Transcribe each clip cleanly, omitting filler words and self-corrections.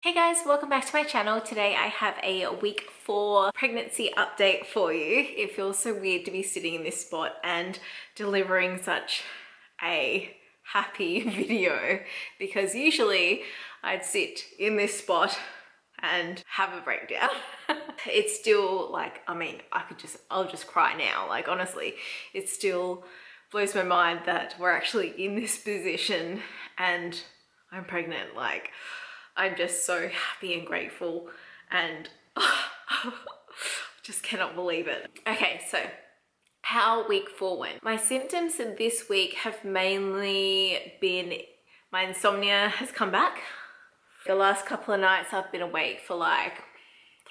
Hey guys, welcome back to my channel. Today I have a week 4 pregnancy update for you. It feels so weird to be sitting in this spot and delivering such a happy video because usually I'd sit in this spot and have a breakdown. It's still like, I'll just cry now. Like honestly, it still blows my mind that we're actually in this position and I'm pregnant. Like, I'm just so happy and grateful and just cannot believe it. Okay, so how week 4 went. My symptoms this week have mainly been my insomnia has come back. The last couple of nights I've been awake for like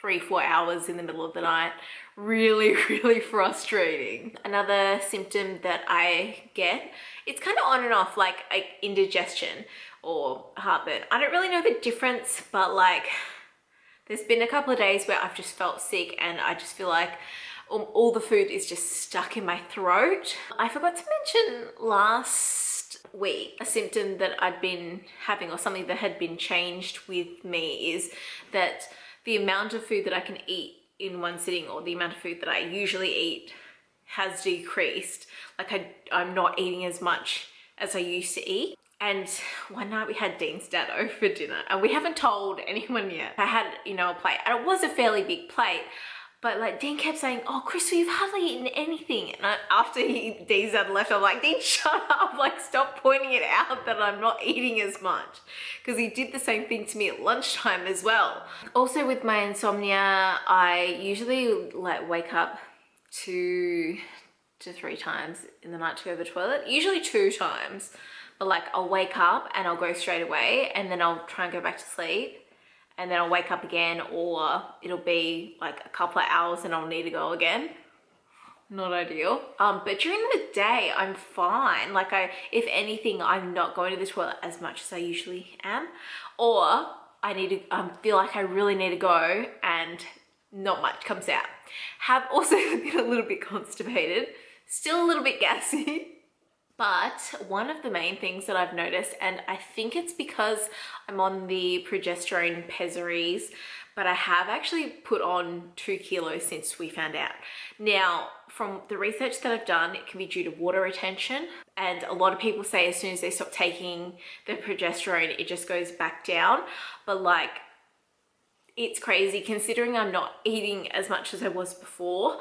3-4 hours in the middle of the night. Really frustrating. Another symptom that I get, it's kind of on and off, like indigestion or heartburn. I don't really know the difference, but like there's been a couple of days where I've just felt sick and I just feel like all the food is just stuck in my throat. I forgot to mention last week a symptom that I'd been having, or something that had been changed with me, is that the amount of food that I can eat in one sitting, or the amount of food that I usually eat, has decreased. Like I'm not eating as much as I used to eat. And one night we had Dean's dad over for dinner and we haven't told anyone yet. I had, a plate, and it was a fairly big plate, but like Dean kept saying, "Oh, Crystal, you've hardly eaten anything." And after Dean's dad left, I'm like, "Dean, shut up, like stop pointing it out that I'm not eating as much." Because he did the same thing to me at lunchtime as well. Also with my insomnia, I usually like wake up 2 to 3 times in the night to go to the toilet, usually 2 times. But like I'll wake up and I'll go straight away and then I'll try and go back to sleep and then I'll wake up again, or it'll be like a couple of hours and I'll need to go again. Not ideal. But during the day I'm fine. Like if anything, I'm not going to the toilet as much as I usually am, or I need to feel like I really need to go and not much comes out. Have also been a little bit constipated, still a little bit gassy. But one of the main things that I've noticed, and I think it's because I'm on the progesterone pessaries, but I have actually put on 2 kilos since we found out. Now, from the research that I've done, it can be due to water retention. And a lot of people say as soon as they stop taking the progesterone, it just goes back down. But like, it's crazy considering I'm not eating as much as I was before.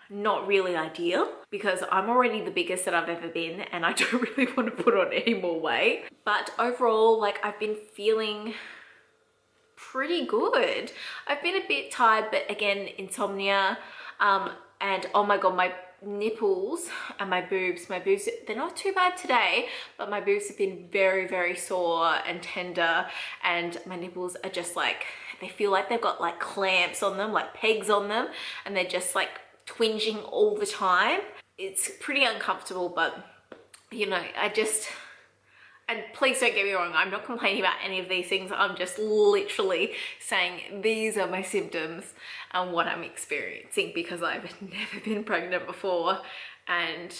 Not really ideal because I'm already the biggest that I've ever been and I don't really want to put on any more weight. But overall, like I've been feeling pretty good. I've been a bit tired, but again, insomnia, and oh my God, my nipples and my boobs, they're not too bad today, but my boobs have been very sore and tender, and my nipples are just like, they feel like they've got like clamps on them, like pegs on them, and they're just like twinging all the time. It's pretty uncomfortable, but and please don't get me wrong, I'm not complaining about any of these things. I'm just literally saying these are my symptoms and what I'm experiencing because I've never been pregnant before, and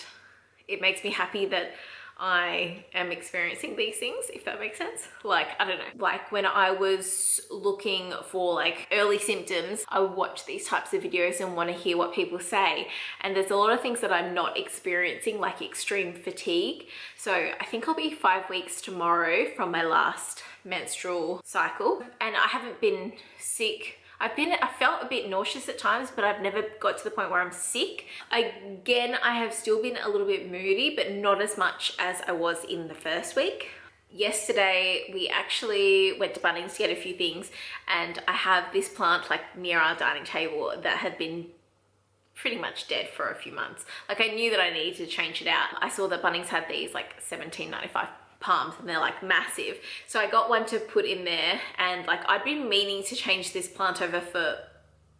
it makes me happy that I am experiencing these things, if that makes sense. Like, I don't know, like when I was looking for like early symptoms, I would watch these types of videos and want to hear what people say. And there's a lot of things that I'm not experiencing, like extreme fatigue. So I think I'll be 5 weeks tomorrow from my last menstrual cycle. And I haven't been sick. I felt a bit nauseous at times, but I've never got to the point where I'm sick. Again, I have still been a little bit moody, but not as much as I was in the first week. Yesterday, we actually went to Bunnings to get a few things, and I have this plant like near our dining table that had been pretty much dead for a few months. Like I knew that I needed to change it out. I saw that Bunnings had these like $17.95 palms and they're like massive, so I got one to put in there, and like I'd been meaning to change this plant over for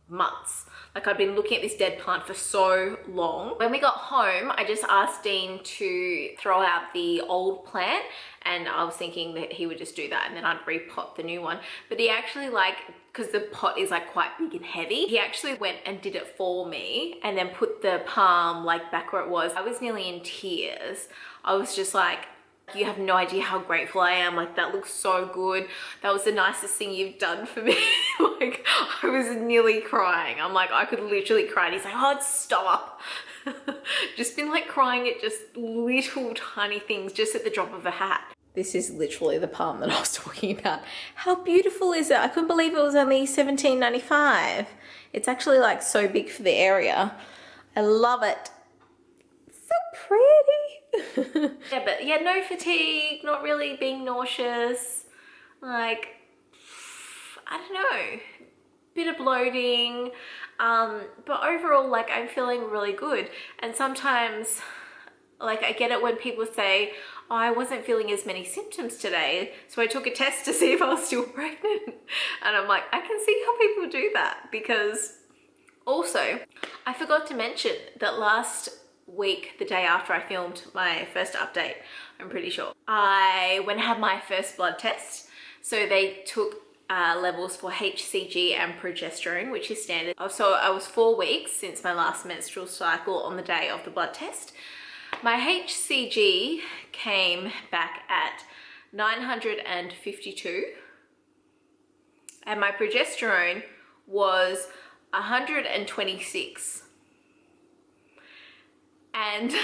months. Like I'd been looking at this dead plant for so long. When we got home, I just asked Dean to throw out the old plant, and I was thinking that he would just do that and then I'd repot the new one. But he actually, like, because the pot is like quite big and heavy, he actually went and did it for me and then put the palm like back where it was. I was nearly in tears. I was just like, You have no idea how grateful I am. Like, that looks so good. That was the nicest thing you've done for me. Like, I was nearly crying. I'm like, I could literally cry. And he's like, oh, stop. Just been like crying at just little tiny things just at the drop of a hat. This is literally the palm that I was talking about. How beautiful is it? I couldn't believe it was only $17.95. It's actually like so big for the area. I love it. So pretty. Yeah, but yeah, no fatigue, not really being nauseous. Like, I don't know, bit of bloating. But overall, like, I'm feeling really good. And sometimes, like, I get it when people say, oh, I wasn't feeling as many symptoms today, so I took a test to see if I was still pregnant. And I'm like, I can see how people do that. Because also, I forgot to mention that last week, the day after I filmed my first update, I'm pretty sure, I went and had my first blood test. So they took levels for HCG and progesterone, which is standard. So I was 4 weeks since my last menstrual cycle on the day of the blood test. My HCG came back at 952 and my progesterone was 126. And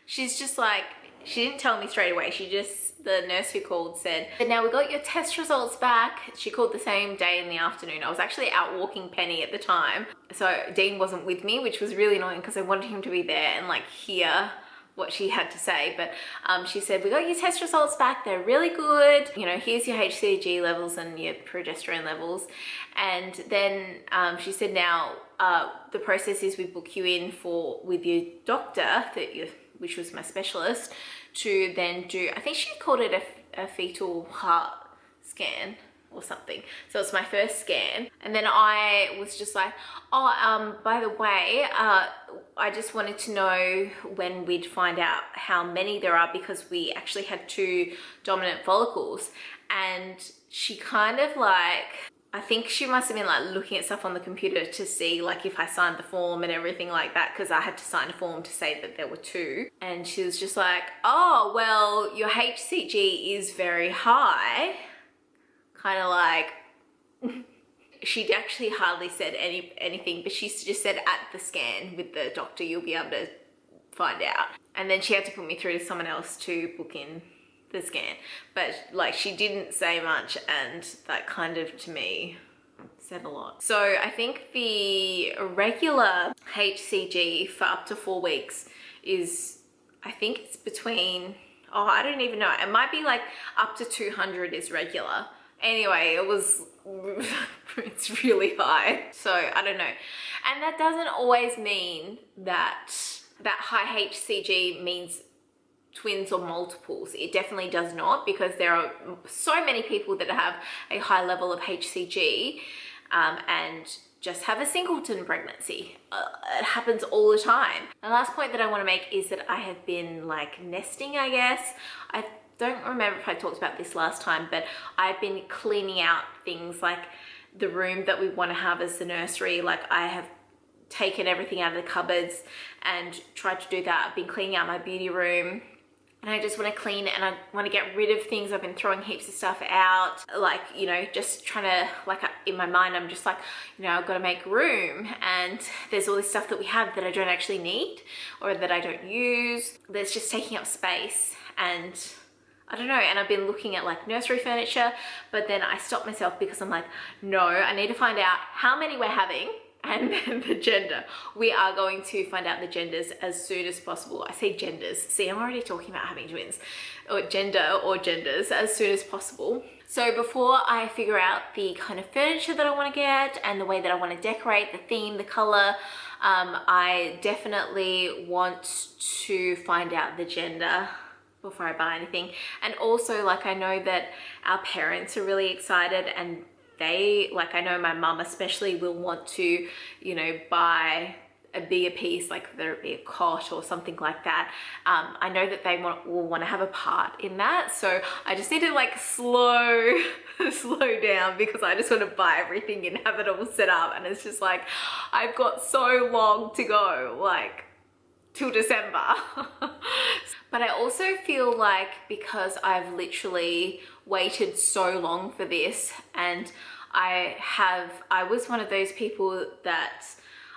she's just like, she didn't tell me straight away. The nurse who called said, now we got your test results back. She called the same day in the afternoon. I was actually out walking Penny at the time. So Dean wasn't with me, which was really annoying because I wanted him to be there and like hear what she had to say. But she said, we got your test results back. They're really good. You know, here's your HCG levels and your progesterone levels. And then she said, now the process is we book you in with your doctor, which was my specialist, to then do, I think she called it a fetal heart scan or something. So it's my first scan. And then I was just like, oh, by the way, I just wanted to know when we'd find out how many there are, because we actually had 2 dominant follicles. And she kind of like, I think she must have been like looking at stuff on the computer to see like if I signed the form and everything like that, because I had to sign a form to say that there were 2. And she was just like, oh, well, your HCG is very high. Kind of like, she actually hardly said anything, but she just said at the scan with the doctor, you'll be able to find out. And then she had to put me through to someone else to book in the scan. But like, she didn't say much, and that kind of, to me, said a lot. So I think the regular HCG for up to 4 weeks is, I think it's between, oh, I don't even know. It might be like up to 200 is regular. Anyway, it's really high. So I don't know. And that doesn't always mean that high HCG means twins or multiples. It definitely does not, because there are so many people that have a high level of HCG and just have a singleton pregnancy. It happens all the time. The last point that I want to make is that I have been like nesting, I guess. I don't remember if I talked about this last time, but I've been cleaning out things like the room that we want to have as the nursery. Like, I have taken everything out of the cupboards and tried to do that. I've been cleaning out my beauty room, and I just want to clean and I want to get rid of things. I've been throwing heaps of stuff out, like, you know, just trying to, like, in my mind, I'm just like, you know, I've got to make room, and there's all this stuff that we have that I don't actually need or that I don't use. That's just taking up space, and I don't know. And I've been looking at like nursery furniture, but then I stopped myself because I'm like, no, I need to find out how many we're having and then the gender. We are going to find out the genders as soon as possible. I say genders. See, I'm already talking about having twins, or gender or genders, as soon as possible. So before I figure out the kind of furniture that I want to get and the way that I want to decorate, the theme, the color, I definitely want to find out the gender before I buy anything. And also, like, I know that our parents are really excited, and they, like, I know my mum especially will want to, you know, buy a bigger piece, like whether it be a cot or something like that. I know that they will want to have a part in that, so I just need to like slow down, because I just want to buy everything and have it all set up. And it's just like, I've got so long to go, like till December. But I also feel like because I've literally waited so long for this, and I was one of those people that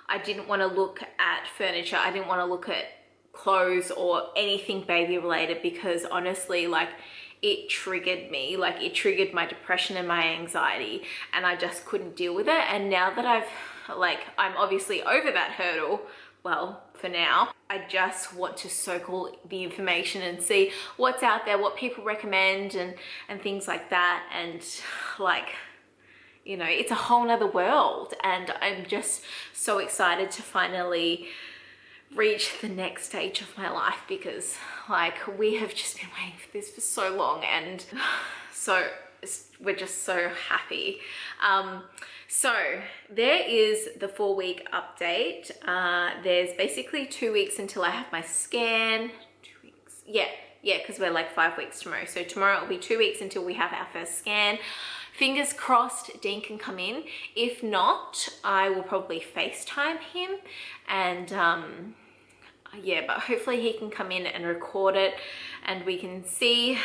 I didn't want to look at furniture. I didn't want to look at clothes or anything baby related, because honestly, like, it triggered me. Like, it triggered my depression and my anxiety, and I just couldn't deal with it. And now that I'm obviously over that hurdle, well, for now, I just want to soak all the information and see what's out there, what people recommend, and things like that. And like, you know, it's a whole nother world, and I'm just so excited to finally reach the next stage of my life, because like, we have just been waiting for this for so long, and so we're just so happy. So there is the 4-week update. There's basically 2 weeks until I have my scan. 2 weeks, yeah, because we're like 5 weeks tomorrow. So tomorrow will be 2 weeks until we have our first scan. Fingers crossed Dean can come in. If not, I will probably FaceTime him, and yeah, but hopefully he can come in and record it, and we can see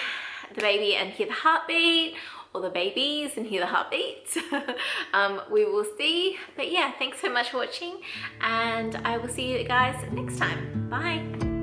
the baby and hear the heartbeat, or the babies and hear the heartbeats. We will see. But yeah, thanks so much for watching, and I will see you guys next time. Bye.